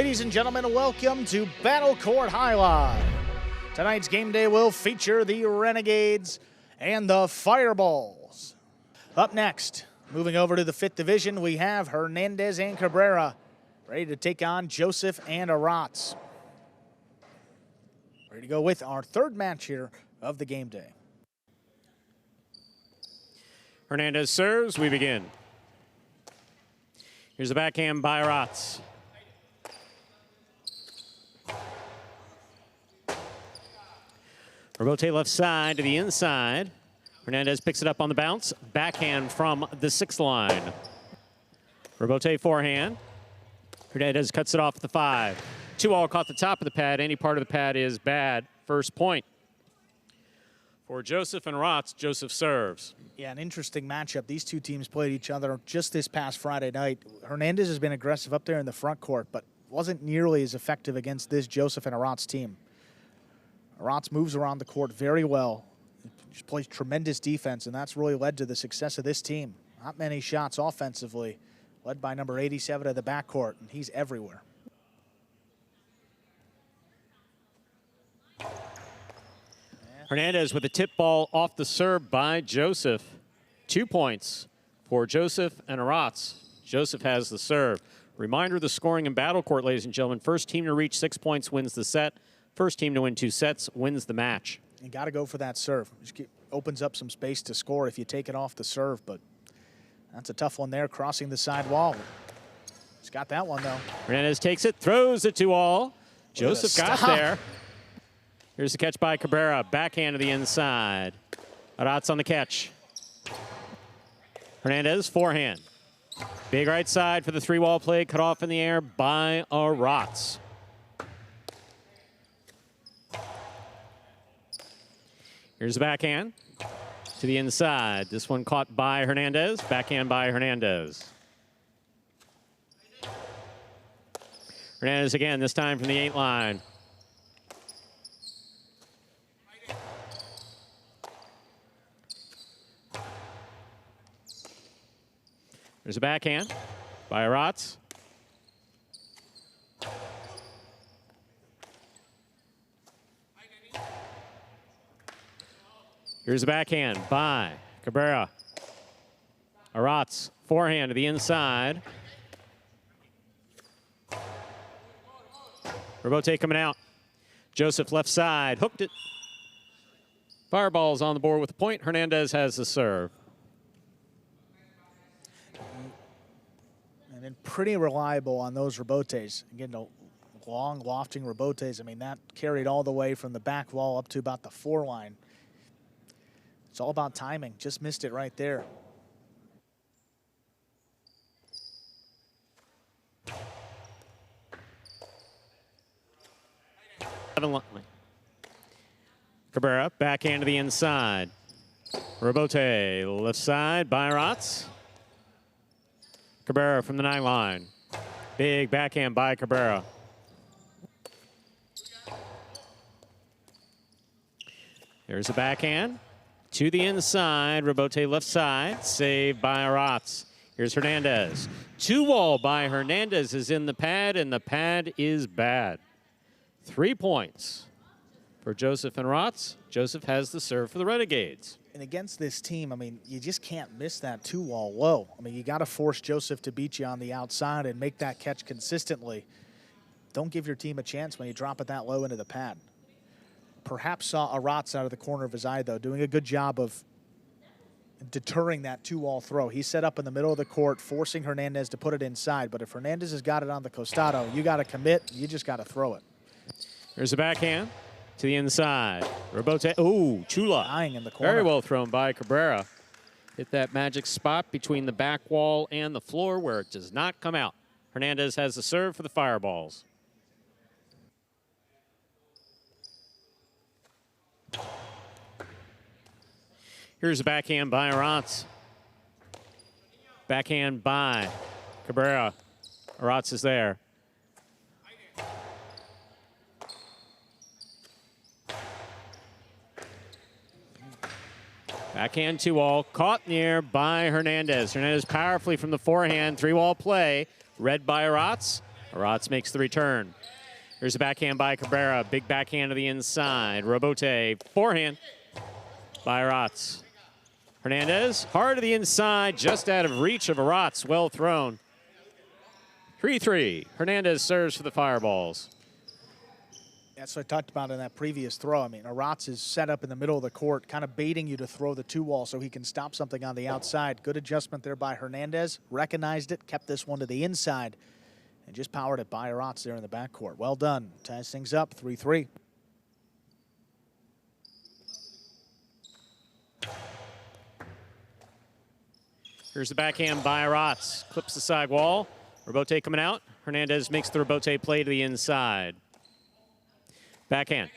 Ladies and gentlemen, welcome to Battle Court Jai-Alai. Tonight's game day will feature the Renegades and the Fireballs. Up next, moving over to the 5th division, we have Hernandez and Cabrera ready to take on Joseph and Aratz. Ready to go with our third match here of the game day. Hernandez serves, we begin. Here's the backhand by Aratz. Rebote left side to the inside. Hernandez picks it up on the bounce. Backhand from the 6th line. Rebote forehand. Hernandez cuts it off at the 5. 2-all caught the top of the pad. Any part of the pad is bad. First point. For Joseph and Aratz, Joseph serves. Yeah, an interesting matchup. These two teams played each other just this past Friday night. Hernandez has been aggressive up there in the front court, but wasn't nearly as effective against this Joseph and Aratz team. Aratz moves around the court very well. He plays tremendous defense, and that's really led to the success of this team. Not many shots offensively, led by number 87 of the backcourt, and he's everywhere. Hernandez with a tip ball off the serve by Joseph. 2 points for Joseph and Aratz. Joseph has the serve. Reminder of the scoring in Battle Court, ladies and gentlemen. First team to reach 6 points wins the set. First team to win 2 sets wins the match. You got to go for that serve. Opens up some space to score if you take it off the serve, but that's a tough one there, crossing the side wall. He's got that one, though. Hernandez takes it, throws it to all. Joseph got there. Here's the catch by Cabrera. Backhand to the inside. Aratz on the catch. Hernandez, forehand. Big right side for the 3-wall play. Cut off in the air by Aratz. Here's the backhand to the inside. This one caught by Hernandez. Backhand by Hernandez. Hernandez again, this time from the 8 line. There's a backhand by Aratz. Here's a backhand by Cabrera. Aratz, forehand to the inside. Rebote coming out. Joseph left side, hooked it. Fireball's on the board with the point. Hernandez has the serve. And then pretty reliable on those rebotes. Again, the long, lofting rebotes. I mean, that carried all the way from the back wall up to about the 4 line. It's all about timing. Just missed it right there. Cabrera, backhand to the inside. Rebote, left side by Aratz. Cabrera from the 9 line. Big backhand by Cabrera. There's a backhand. To the inside, Rebote left side, saved by Aratz. Here's Hernandez. 2-wall by Hernandez is in the pad, and the pad is bad. 3 points for Joseph and Aratz. Joseph has the serve for the Renegades. And against this team, I mean, you just can't miss that 2-wall low. I mean, you got to force Joseph to beat you on the outside and make that catch consistently. Don't give your team a chance when you drop it that low into the pad. Perhaps saw Aratz out of the corner of his eye, though, doing a good job of deterring that 2-wall throw. He's set up in the middle of the court, forcing Hernandez to put it inside. But if Hernandez has got it on the costado, you got to commit. You just got to throw it. There's a backhand to the inside. Rebote, ooh, Chula. Dying in the corner. Very well thrown by Cabrera. Hit that magic spot between the back wall and the floor where it does not come out. Hernandez has the serve for the Fireballs. Here's a backhand by Aratz. Backhand by Cabrera. Aratz is there. Backhand 2-all, caught near by Hernandez. Hernandez powerfully from the forehand, 3-wall play, read by Aratz. Aratz makes the return. Here's a backhand by Cabrera. Big backhand to the inside. Robote, forehand by Aratz. Hernandez, hard to the inside, just out of reach of Aratz. Well thrown. 3-3. Hernandez serves for the Fireballs. That's what I talked about in that previous throw. I mean, Aratz is set up in the middle of the court, kind of baiting you to throw the two-wall so he can stop something on the outside. Good adjustment there by Hernandez. Recognized it, kept this one to the inside, and just powered it by Aratz there in the backcourt. Well done. Ties things up, 3-3. Here's the backhand by Aratz. Clips the side wall. Robote coming out. Hernandez makes the Robote play to the inside. Backhand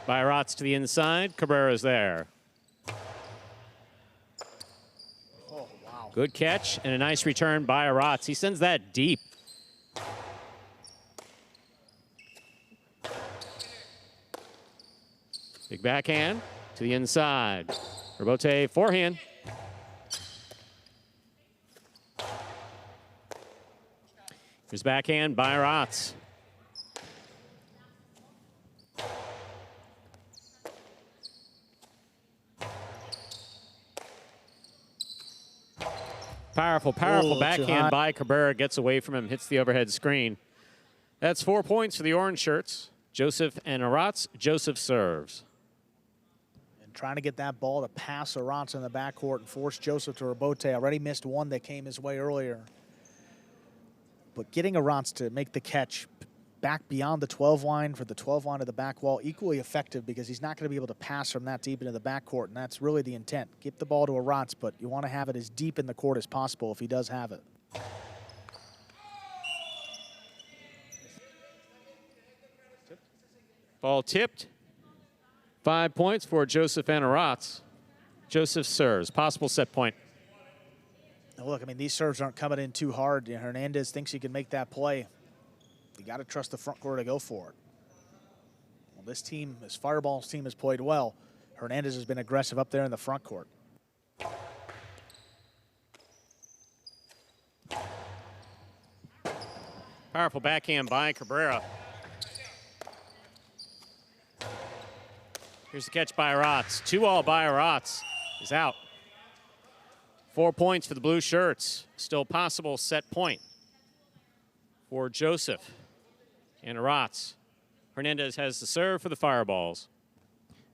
by Aratz to the inside. Cabrera's there. Oh, wow. Good catch and a nice return by Aratz. He sends that deep. Big backhand to the inside. Robote forehand. Here's backhand by Aratz. Powerful backhand by Cabrera. Gets away from him, hits the overhead screen. That's 4 points for the orange shirts. Joseph and Aratz. Joseph serves. And trying to get that ball to pass Aratz in the backcourt and force Joseph to Robote. Already missed one that came his way earlier. But getting Aratz to make the catch back beyond the 12 line for the 12 line of the back wall, equally effective because he's not going to be able to pass from that deep into the backcourt, and that's really the intent. Give the ball to Aratz, but you want to have it as deep in the court as possible if he does have it. Ball tipped. 5 points for Joseph and Aratz. Joseph serves. Possible set point. Now look, I mean, these serves aren't coming in too hard. Hernandez thinks he can make that play. You got to trust the front court to go for it. Well, this team, this Fireballs team, has played well. Hernandez has been aggressive up there in the front court. Powerful backhand by Cabrera. Here's the catch by Aratz. 2-all by Aratz is out. 4 points for the blue shirts. Still possible set point for Joseph and Aratz. Hernandez has the serve for the Fireballs.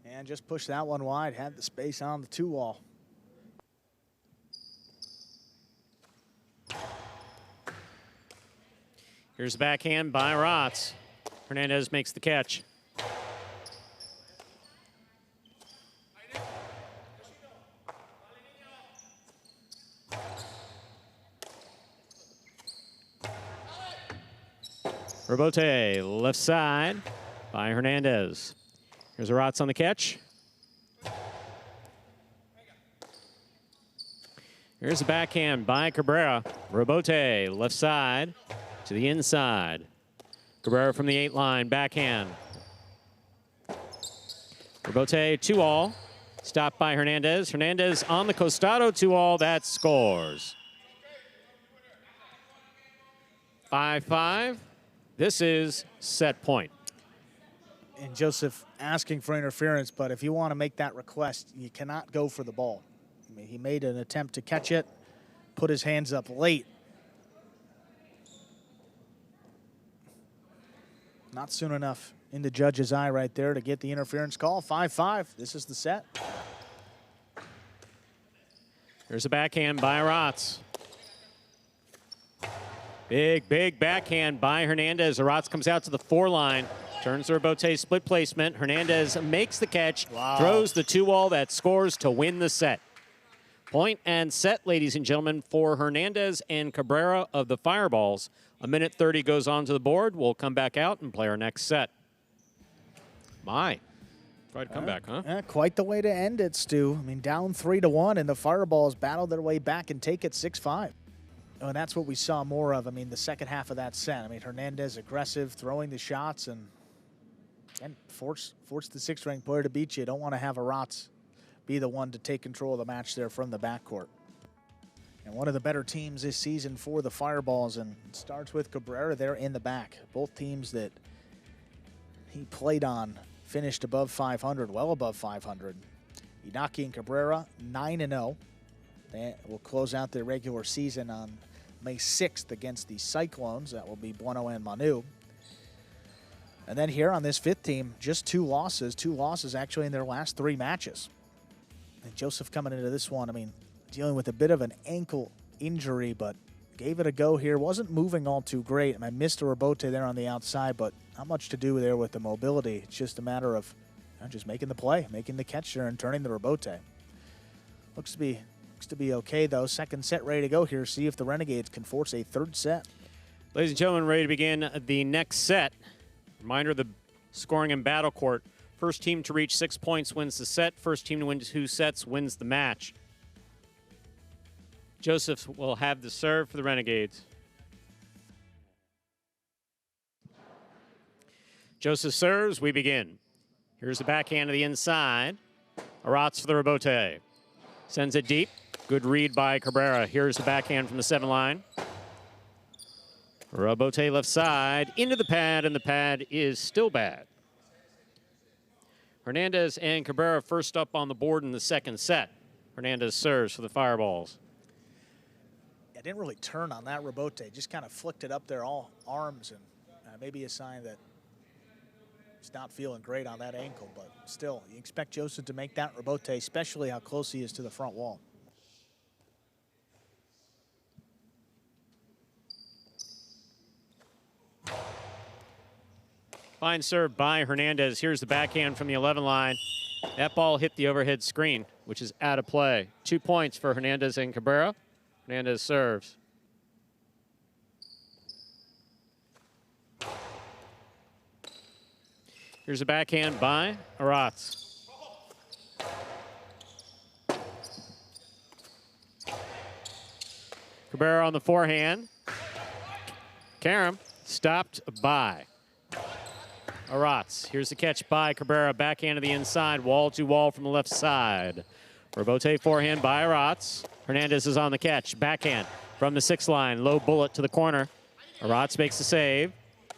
And just pushed that one wide, had the space on the 2-wall. Here's the backhand by Aratz. Hernandez makes the catch. Robote, left side by Hernandez. Here's Aratz on the catch. Here's a backhand by Cabrera. Robote, left side to the inside. Cabrera from the 8 line, backhand. Robote, 2-all. Stopped by Hernandez. Hernandez on the Costado 2-all. That scores. 5-5. This is set point. And Joseph asking for interference, but if you want to make that request, you cannot go for the ball. I mean, he made an attempt to catch it, put his hands up late. Not soon enough in the judge's eye right there to get the interference call. 5-5, this is the set. There's a backhand by Aratz. Big backhand by Hernandez. Aratz comes out to the 4 line. Turns the Robote split placement. Hernandez makes the catch. Wow. Throws the 2-all that scores to win the set. Point and set, ladies and gentlemen, for Hernandez and Cabrera of the Fireballs. 1:30 goes on to the board. We'll come back out and play our next set. My. Quite a comeback, huh? Yeah, quite the way to end it, Stu. I mean, down 3-1, and the Fireballs battled their way back and take it 6-5. And that's what we saw more of. I mean, the second half of that set. I mean, Hernandez aggressive, throwing the shots, and force the 6th-ranked player to beat you. Don't want to have Aratz be the one to take control of the match there from the backcourt. And one of the better teams this season for the Fireballs, and it starts with Cabrera there in the back. Both teams that he played on finished above 500, well above 500. Inaki and Cabrera, 9-0. They will close out their regular season on May 6th against the Cyclones. That will be Bueno and Manu. And then here on this fifth team, just two losses actually in their last 3 matches. And Joseph coming into this one, I mean, dealing with a bit of an ankle injury, but gave it a go here. Wasn't moving all too great. I missed a rebote there on the outside, but not much to do there with the mobility. It's just a matter of just making the play, making the catch there, and turning the rebote. Looks to be okay, though. Second set ready to go here. See if the Renegades can force a third set. Ladies and gentlemen, ready to begin the next set. Reminder of the scoring in battle court. First team to reach 6 points wins the set. First team to win 2 sets wins the match. Joseph will have the serve for the Renegades. Joseph serves, we begin. Here's the backhand to the inside. Aratz for the rebote. Sends it deep. Good read by Cabrera. Here's the backhand from the 7 line. Rebote left side, into the pad, and the pad is still bad. Hernandez and Cabrera first up on the board in the second set. Hernandez serves for the Fireballs. I didn't really turn on that rebote. Just kind of flicked it up there, all arms, and maybe a sign that he's not feeling great on that ankle. But still, you expect Joseph to make that rebote, especially how close he is to the front wall. Fine serve by Hernandez. Here's the backhand from the 11 line. That ball hit the overhead screen, which is out of play. 2 points for Hernandez and Cabrera. Hernandez serves. Here's a backhand by Aratz. Cabrera on the forehand. Karam stopped by Aratz. Here's the catch by Cabrera. Backhand to the inside. Wall to wall from the left side. Rebote forehand by Aratz. Hernandez is on the catch. Backhand from the 6 line. Low bullet to the corner. Aratz makes the save.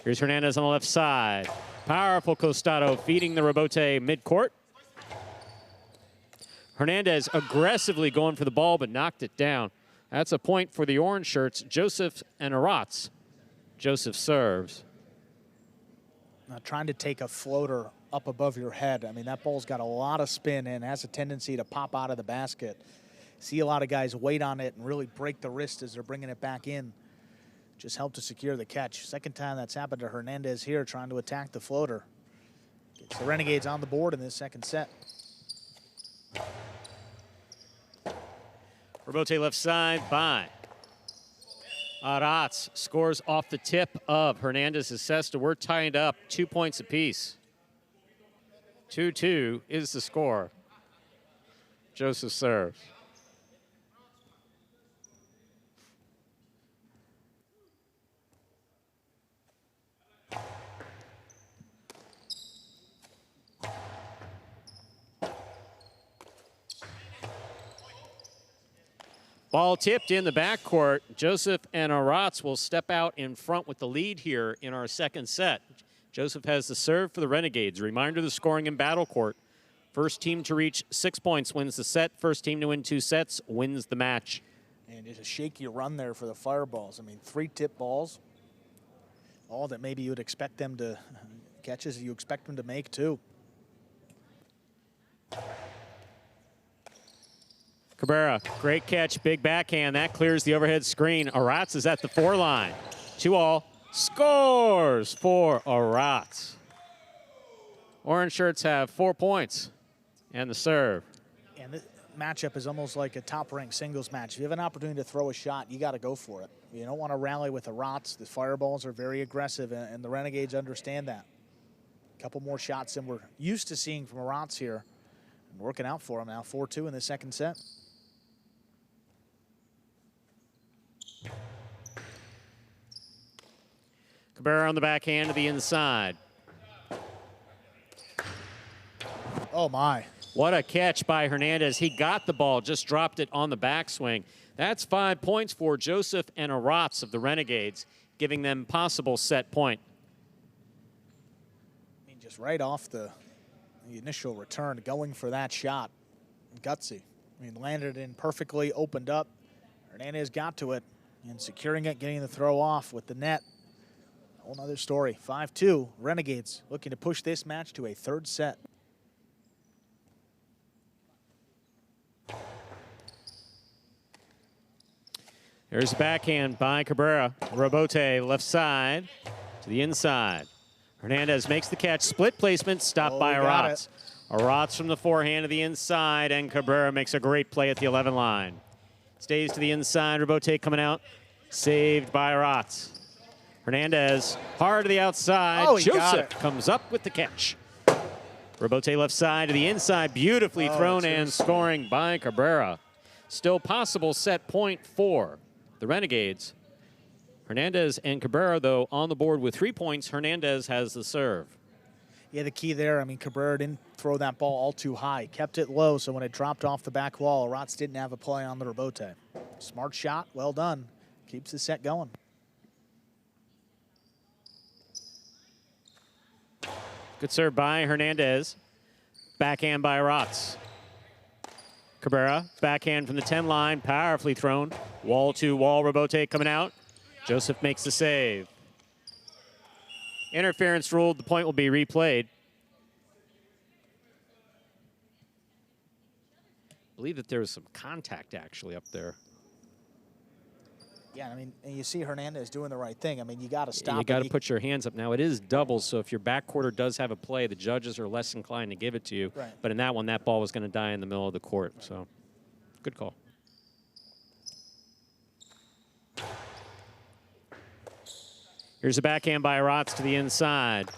Here's Hernandez on the left side. Powerful costado feeding the rebote midcourt. Hernandez aggressively going for the ball but knocked it down. That's a point for the orange shirts, Joseph and Aratz. Joseph serves. Trying to take a floater up above your head. I mean, that ball's got a lot of spin and has a tendency to pop out of the basket. See a lot of guys wait on it and really break the wrist as they're bringing it back in. Just help to secure the catch. Second time that's happened to Hernandez here, trying to attack the floater. Gets the Renegades on the board in this second set. Rebote left side by Aratz. Scores off the tip of Hernandez's cesta. We're tied up 2 points apiece. 2-2 is the score. Joseph serves. Ball tipped in the backcourt. Joseph and Aratz will step out in front with the lead here in our second set. Joseph has the serve for the Renegades. Reminder of the scoring in battle court. First team to reach 6 points wins the set. First team to win 2 sets wins the match. And just a shaky run there for the Fireballs. I mean, 3 tip balls. All that maybe you would expect them to catches you expect them to make too. Cabrera, great catch, big backhand. That clears the overhead screen. Aratz is at the 4 line. 2-all. Scores for Aratz. Orange shirts have 4 points and the serve. And this matchup is almost like a top-ranked singles match. If you have an opportunity to throw a shot, you got to go for it. You don't want to rally with Aratz. The Fireballs are very aggressive, and the Renegades understand that. A couple more shots than we're used to seeing from Aratz here. And working out for him now, 4-2 in the second set. Cabrera on the backhand to the inside. Oh, my. What a catch by Hernandez. He got the ball, just dropped it on the backswing. That's 5 points for Joseph and Aratz of the Renegades, giving them possible set point. I mean, just right off the initial return, going for that shot. Gutsy. I mean, landed in perfectly, opened up. Hernandez got to it, and securing it, getting the throw off with the net. Whole nother story. 5-2, Renegades looking to push this match to a third set. There's a backhand by Cabrera. Robote left side to the inside. Hernandez makes the catch. Split placement, stopped by Aratz. Aratz from the forehand to the inside, and Cabrera makes a great play at the 11 line. Stays to the inside. Robote coming out. Saved by Aratz. Hernandez hard to the outside. Joseph comes up with the catch. Robote left side to the inside. Beautifully thrown and scoring by Cabrera. Still possible set point for the Renegades. Hernandez and Cabrera, though, on the board with 3 points. Hernandez has the serve. Yeah, the key there, I mean, Cabrera didn't throw that ball all too high. Kept it low, so when it dropped off the back wall, Aratz didn't have a play on the Robote. Smart shot, well done. Keeps the set going. Good serve by Hernandez. Backhand by Aratz. Cabrera, backhand from the 10 line, powerfully thrown. Wall to wall, Robote coming out. Joseph makes the save. Interference ruled, the point will be replayed. I believe that there was some contact actually up there. Yeah, I mean, and you see Hernandez doing the right thing. I mean, you got to stop. You got to put your hands up. Now, it is doubles, so if your back quarter does have a play, the judges are less inclined to give it to you. Right. But in that one, that ball was going to die in the middle of the court. So, good call. Here's a backhand by Aratz to the inside.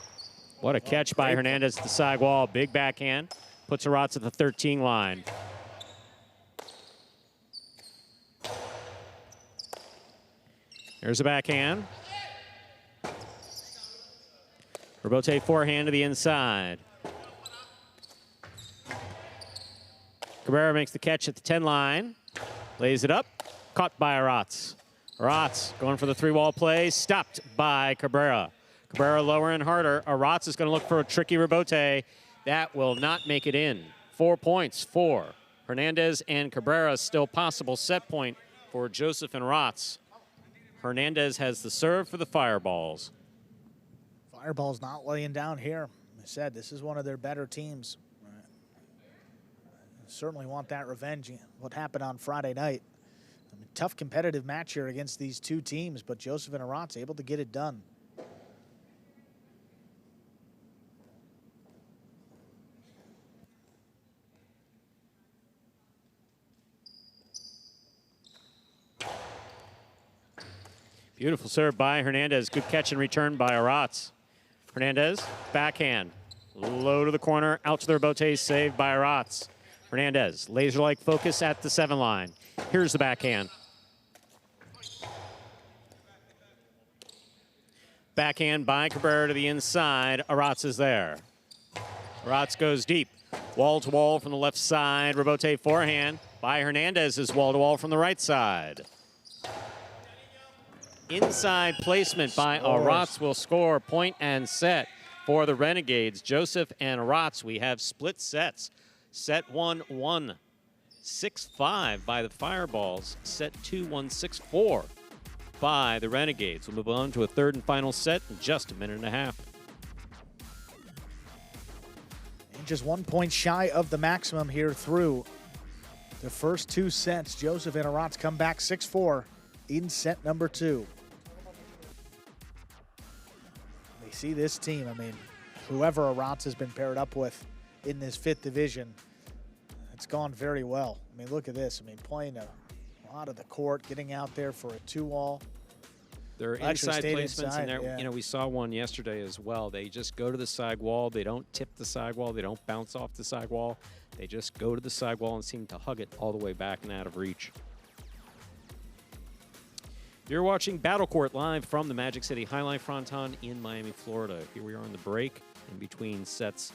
What a catch by Hernandez at the side wall. Big backhand. Puts Aratz at the 13 line. Here's a backhand. Robote forehand to the inside. Cabrera makes the catch at the 10 line. Lays it up. Caught by Aratz. Aratz going for the 3-wall play. Stopped by Cabrera. Cabrera lower and harder. Aratz is going to look for a tricky Robote. That will not make it in. 4 points for Hernandez and Cabrera. Still possible set point for Joseph and Aratz. Hernandez has the serve for the Fireballs. Fireball's not laying down here. I said, this is one of their better teams. Certainly want that revenge, what happened on Friday night. I mean, tough competitive match here against these two teams, but Joseph and Aratz able to get it done. Beautiful serve by Hernandez. Good catch and return by Aratz. Hernandez, backhand. Low to the corner, out to the Robote, saved by Aratz. Hernandez, laser-like focus at the 7 line. Here's the backhand. Backhand by Cabrera to the inside. Aratz is there. Aratz goes deep. Wall to wall from the left side. Robote forehand by Hernandez is wall to wall from the right side. Inside placement by Aratz will score point and set for the Renegades. Joseph and Aratz, we have split sets. Set 1 won 6-5 by the Fireballs. Set 2 won 6-4 by the Renegades. We'll move on to a third and final set in just a minute and a half. And just 1 point shy of the maximum here through the first 2 sets. Joseph and Aratz come back 6-4 in set number 2. They see this team, I mean, whoever Aratz has been paired up with in this 5th division, it's gone very well. I mean, look at this. I mean, playing a lot of the court, getting out there for a 2-wall. Their inside placements, and you know, we saw one yesterday as well. They just go to the side wall. They don't tip the side wall. They don't bounce off the side wall. They just go to the side wall and seem to hug it all the way back and out of reach. You're watching Battle Court live from the Magic City Fronton in Miami, Florida. Here we are on the break in between sets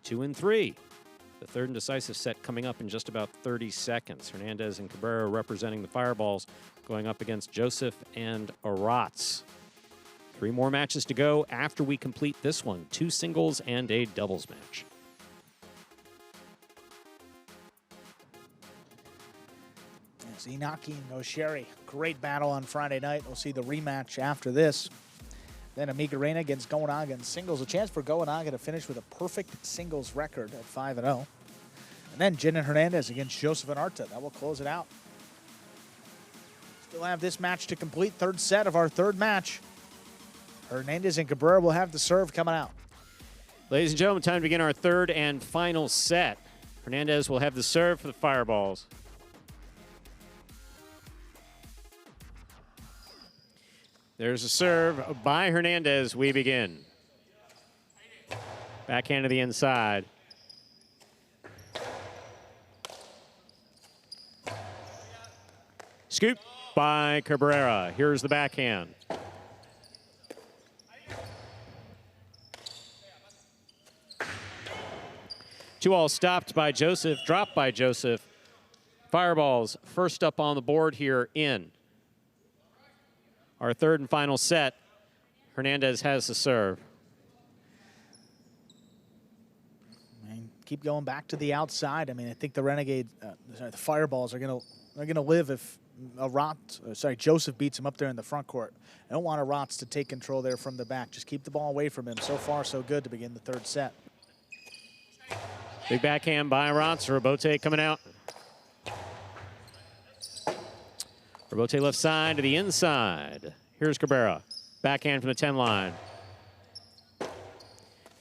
2 and 3. The third and decisive set coming up in just about 30 seconds. Hernandez and Cabrera representing the Fireballs going up against Joseph and Aratz. 3 more matches to go after we complete this one. 2 singles and a doubles match. Inaki and Osheri, great battle on Friday night. We'll see the rematch after this. Then Amiga Reina against Goenaga in singles. A chance for Goenaga to finish with a perfect singles record at 5-0. And then Jin and Hernandez against Joseph and Arta. That will close it out. Still have this match to complete. Third set of our third match. Hernandez and Cabrera will have the serve coming out. Ladies and gentlemen, time to begin our third and final set. Hernandez will have the serve for the Fireballs. There's a serve by Hernandez. We begin. Backhand to the inside. Scoop by Cabrera. Here's the backhand. Two all stopped by Joseph, dropped by Joseph. Fireballs first up on the board here in our third and final set. Hernandez has the serve. And keep going back to the outside. I mean, I think the the Fireballs are gonna live if Joseph beats him up there in the front court. I don't want Aratz to take control there from the back. Just keep the ball away from him. So far, so good to begin the third set. Big backhand by Aratz. Robote coming out. Robote left side to the inside. Here's Cabrera. Backhand from the 10 line.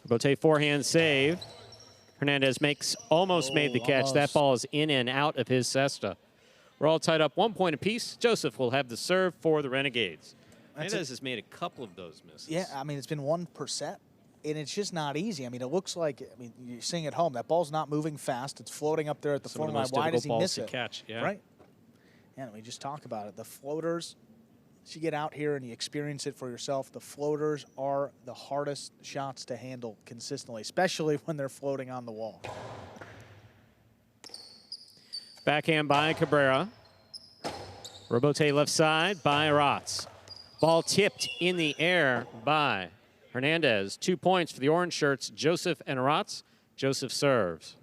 Robote forehand save. Hernandez almost made the catch. Almost. That ball is in and out of his cesta. We're all tied up 1 point apiece. Joseph will have the serve for the Renegades. Hernandez has made a couple of those misses. Yeah, I mean, it's been 1%, and it's just not easy. I mean, it looks like, you're seeing at home, that ball's not moving fast. It's floating up there at the Some of form the line. most Why does difficult he miss balls it? to catch, yeah. Right? Yeah, we just talk about it. The floaters, as you get out here and you experience it for yourself, the floaters are the hardest shots to handle consistently, especially when they're floating on the wall. Backhand by Cabrera. Robote left side by Aratz. Ball tipped in the air by Hernandez. 2 points for the orange shirts, Joseph and Aratz. Joseph serves.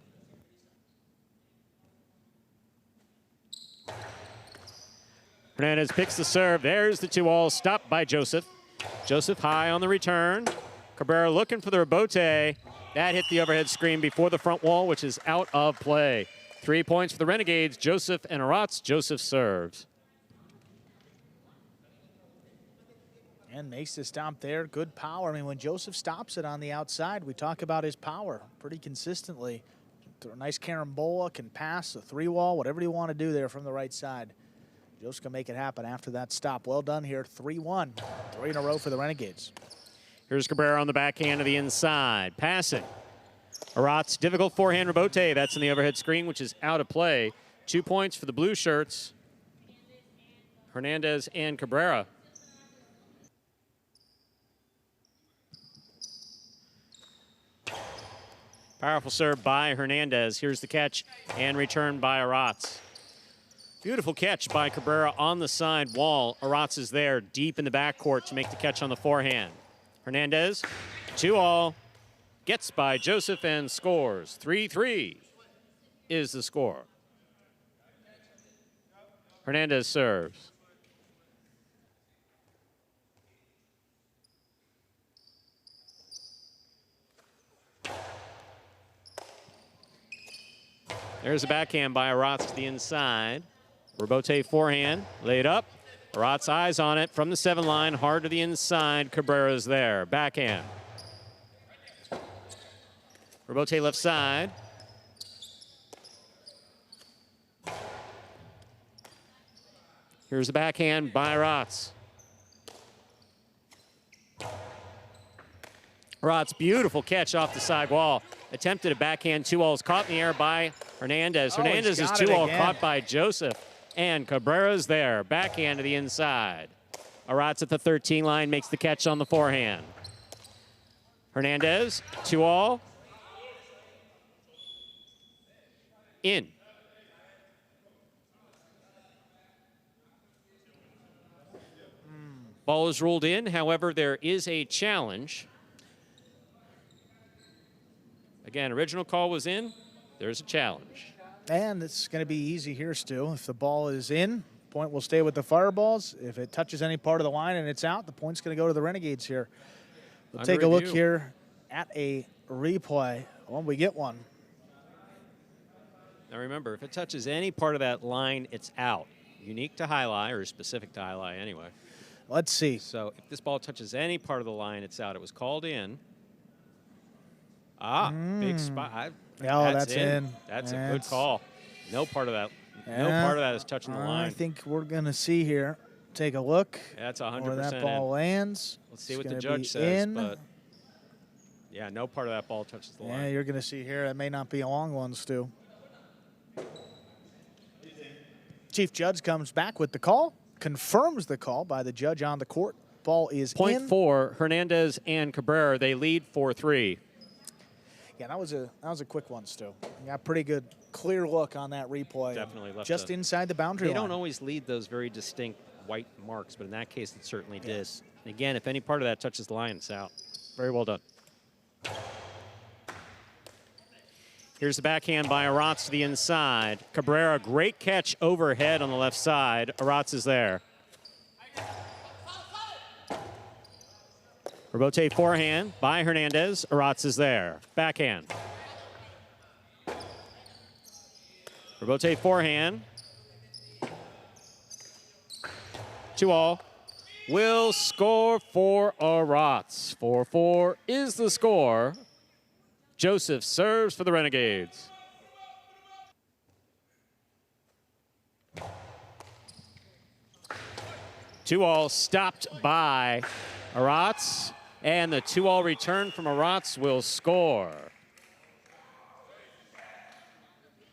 Hernandez picks the serve. There's the 2-all stopped by Joseph. Joseph high on the return. Cabrera looking for the rebote. That hit the overhead screen before the front wall, which is out of play. 3 points for the Renegades, Joseph and Aratz. Joseph serves. And makes the stop there. Good power. I mean, when Joseph stops it on the outside, we talk about his power pretty consistently. Throw a nice carambola, can pass, a 3-wall, whatever you want to do there from the right side. Joseph can make it happen after that stop. Well done here, 3-1. 3 in a row for the Renegades. Here's Cabrera on the backhand to the inside. Passing. Aratz, difficult forehand rebote. That's in the overhead screen, which is out of play. 2 points for the blue shirts, Hernandez and Cabrera. Powerful serve by Hernandez. Here's the catch and return by Aratz. Beautiful catch by Cabrera on the side wall. Aratz is there deep in the backcourt to make the catch on the forehand. Hernandez, 2-all, gets by Joseph and scores. 3-3 is the score. Hernandez serves. There's a backhand by Aratz to the inside. Robote forehand, laid up. Aratz eyes on it from the 7 line, hard to the inside. Cabrera's there. Backhand. Robote left side. Here's the backhand by Aratz. Aratz, beautiful catch off the side wall. Attempted a backhand 2-alls, caught in the air by Hernandez. Hernandez is 2-all, caught by Joseph. And Cabrera's there. Backhand to the inside. Aratz at the 13 line makes the catch on the forehand. Hernandez, 2-all. in. Ball is ruled in. However, there is a challenge. Again, original call was in. There's a challenge. And it's going to be easy here, Stu. If the ball is in, point will stay with the Fireballs. If it touches any part of the line and it's out, the point's going to go to the Renegades here. We'll take a look here at a replay when we get one. Now remember, if it touches any part of that line, it's out. Unique to Jai-Alai, or specific to Jai-Alai anyway. Let's see. So if this ball touches any part of the line, it's out. It was called in. Ah, big spot. That's in. That's a good call. No part of that. No part of that is touching the line. I think we're going to see here. Take a look. That's 100% where that ball lands. Let's see what the judge says. But yeah, no part of that ball touches the line. Yeah, you're going to see here. It may not be a long one, Stu. Chief Judge comes back with the call, confirms the call by the judge on the court. Ball is Point in. for Hernandez and Cabrera. They lead 4-3. Yeah, that was a quick one, Stu. You got a pretty good, clear look on that replay. Definitely left just inside the boundary line. They don't always lead those very distinct white marks, but in that case, it certainly did. And again, if any part of that touches the line, it's out. Very well done. Here's the backhand by Aratz to the inside. Cabrera, great catch overhead on the left side. Aratz is there. Rebote forehand by Hernandez. Aratz is there. Backhand. Rebote forehand. 2-all. Will score for Aratz. 4-4 is the score. Joseph serves for the Renegades. Two-all stopped by Aratz, and the 2-all return from Aratz will score.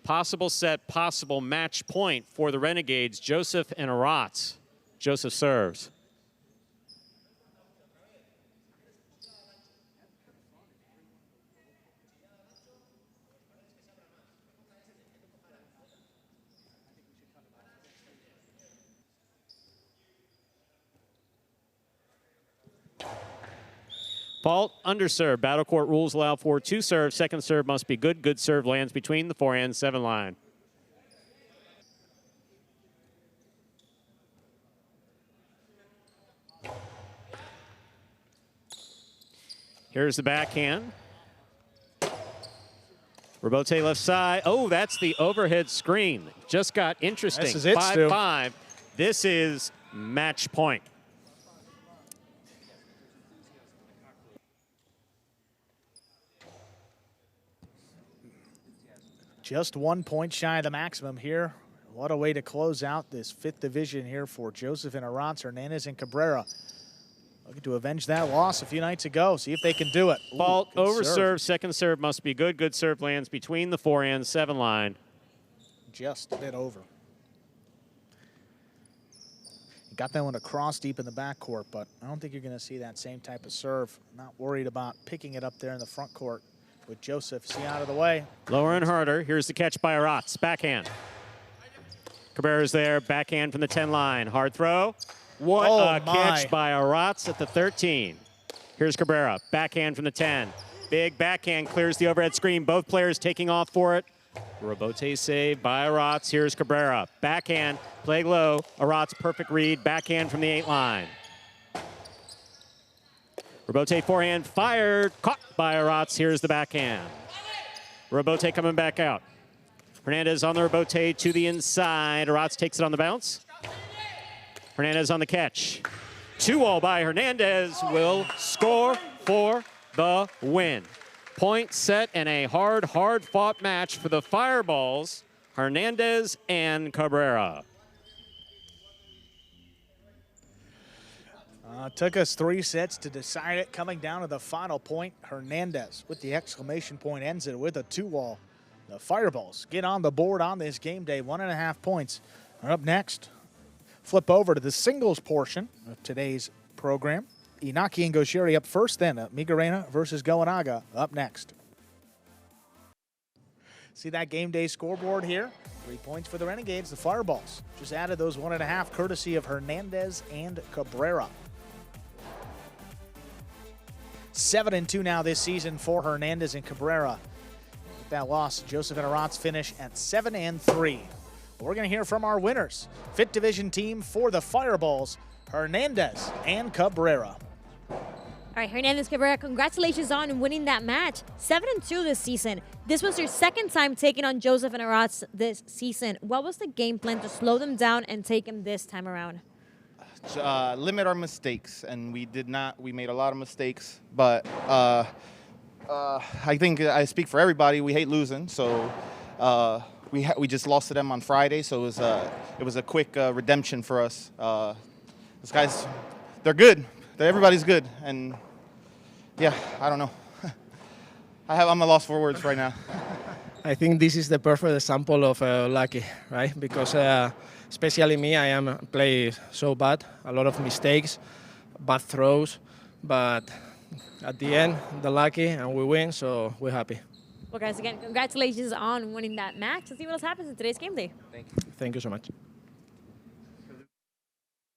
Possible set, possible match point for the Renegades, Joseph and Aratz. Joseph serves. Fault, underserve. Battle court rules allow for 2 serves. Second serve must be good. Good serve lands between the forehand 7 line. Here's the backhand. Rebote left side. Oh, that's the overhead screen. Just got interesting. This is it, 5-5. This is match point. Just 1 point shy of the maximum here. What a way to close out this 5th division here for Joseph and Aratz, Hernandez and Cabrera. Looking to avenge that loss a few nights ago. See if they can do it. Fault, over serve. Second serve must be good. Good serve lands between the forehand 7 line. Just a bit over. Got that one across deep in the backcourt, but I don't think you're going to see that same type of serve. Not worried about picking it up there in the front court with Joseph. See out of the way. Lower and harder. Here's the catch by Aratz. Backhand. Cabrera's there. Backhand from the 10 line. Hard throw. What a catch by Aratz at the 13. Here's Cabrera. Backhand from the 10. Big backhand clears the overhead screen. Both players taking off for it. Rebote save by Aratz. Here's Cabrera. Backhand. Play low. Aratz perfect read. Backhand from the 8 line. Rebote forehand fired. Caught by Aratz. Here's the backhand. Rebote coming back out. Hernandez on the rebote to the inside. Aratz takes it on the bounce. Hernandez on the catch. 2-all by Hernandez will score for the win. Point set and a hard-fought match for the Fireballs, Hernandez and Cabrera. Took us 3 sets to decide it. Coming down to the final point, Hernandez with the exclamation point ends it with a 2-all. The Fireballs get on the board on this game day. 1.5 points are up next. Flip over to the singles portion of today's program. Inaki and Goshiri up first, then Migarena versus Goanaga up next. See that game day scoreboard here? 3 points for the Renegades. The Fireballs just added those 1.5 courtesy of Hernandez and Cabrera. 7-2 now this season for Hernandez and Cabrera. With that loss, Joseph and Aratz finish at 7-3. We're going to hear from our winners. Fifth Division team for the Fireballs, Hernandez and Cabrera. All right, Hernandez, Cabrera, congratulations on winning that match. 7-2 this season. This was your second time taking on Joseph and Aratz this season. What was the game plan to slow them down and take them this time around? Limit our mistakes, and we did not. We made a lot of mistakes, but I think I speak for everybody. We hate losing, so we just lost to them on Friday, so it was a quick redemption for us. These guys, they're good. Everybody's good, and yeah, I don't know. I'm a loss for words right now. I think this is the perfect example of lucky, right? Because especially me, I am play so bad, a lot of mistakes, bad throws, but at the end, the lucky, and we win, so we're happy. Well, guys, again, congratulations on winning that match. Let's see what else happens in today's game day. Thank you so much.